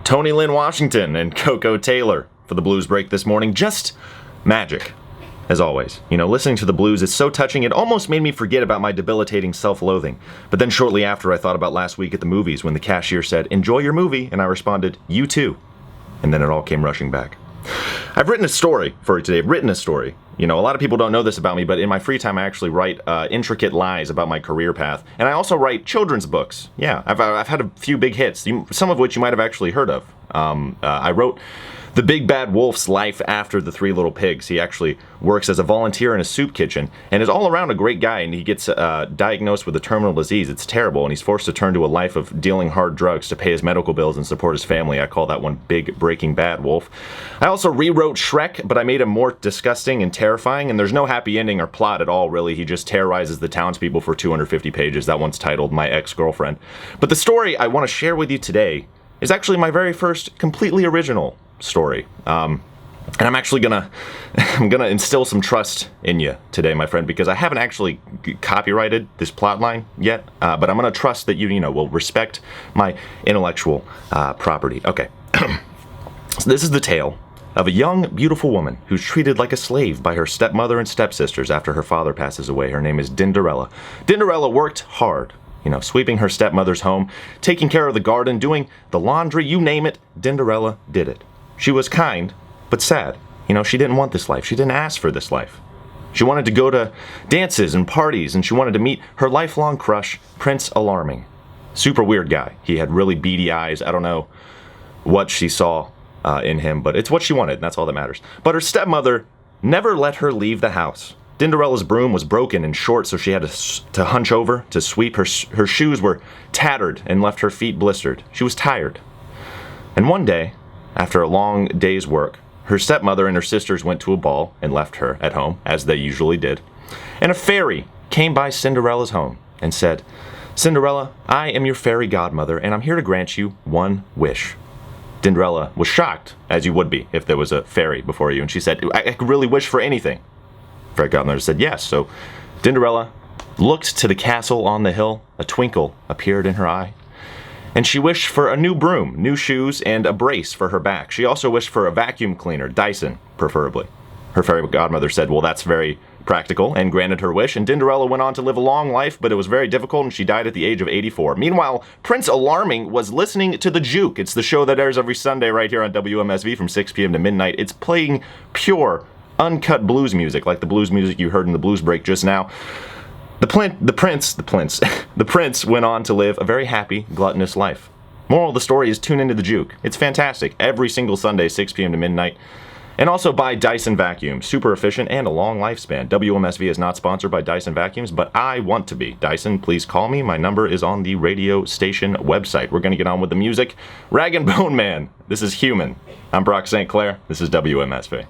Tony Lynn Washington and Coco Taylor for the blues break this morning. Just magic, as always. You know, listening to the blues is so touching, it almost made me forget about my debilitating self-loathing. But then shortly after, I thought about last week at the movies when the cashier said, "Enjoy your movie," and I responded, "You too." And then it all came rushing back. I've written a story for you today. You know, a lot of people don't know this about me, but in my free time I actually write intricate lies about my career path. And I also write children's books. Yeah, I've had a few big hits, some of which you might have actually heard of. I wrote The Big Bad Wolf's life after The Three Little Pigs. He actually works as a volunteer in a soup kitchen and is all around a great guy, and he gets diagnosed with a terminal disease. It's terrible, and he's forced to turn to a life of dealing hard drugs to pay his medical bills and support his family. I call that one Big Breaking Bad Wolf. I also rewrote Shrek, but I made him more disgusting and terrifying, and there's no happy ending or plot at all, really. He just terrorizes the townspeople for 250 pages. That one's titled My Ex-Girlfriend. But the story I want to share with you today is actually my very first completely original story. And I'm actually gonna instill some trust in you today, my friend, because I haven't actually copyrighted this plot line yet, but I'm gonna trust that you will respect my intellectual property. Okay. So this is the tale of a young, beautiful woman who's treated like a slave by her stepmother and stepsisters after her father passes away. Her name is Dinderella. Dinderella worked hard, sweeping her stepmother's home, taking care of the garden, doing the laundry, you name it, Dinderella did it. She was kind, but sad. She didn't want this life. She didn't ask for this life. She wanted to go to dances and parties, and she wanted to meet her lifelong crush, Prince Alarming. Super weird guy. He had really beady eyes. I don't know what she saw in him, but it's what she wanted, and that's all that matters. But her stepmother never let her leave the house. Dinderella's broom was broken and short, so she had to hunch over to sweep. Her shoes were tattered and left her feet blistered. She was tired. And one day, after a long day's work, her stepmother and her sisters went to a ball and left her at home, as they usually did. And a fairy came by Cinderella's home and said, "Cinderella, I am your fairy godmother, and I'm here to grant you one wish." Dinderella was shocked, as you would be if there was a fairy before you, and she said, I could really wish for anything." Fairy godmother said yes, so Dinderella looked to the castle on the hill. A twinkle appeared in her eye, and she wished for a new broom, new shoes, and a brace for her back. She also wished for a vacuum cleaner, Dyson, preferably. Her fairy godmother said, well, that's very practical, and granted her wish, and Dinderella went on to live a long life, but it was very difficult, and she died at the age of 84. Meanwhile, Prince Alarming was listening to The Juke. It's the show that airs every Sunday right here on WMSV from 6 p.m. to midnight. It's playing pure, uncut blues music, like the blues music you heard in the blues break just now. The prince went on to live a very happy, gluttonous life. Moral of the story is tune into The Juke. It's fantastic. Every single Sunday, 6 p.m. to midnight. And also buy Dyson Vacuum. Super efficient and a long lifespan. WMSV is not sponsored by Dyson Vacuums, but I want to be. Dyson, please call me. My number is on the radio station website. We're going to get on with the music. Rag and Bone Man. This is Human. I'm Brock St. Clair. This is WMSV.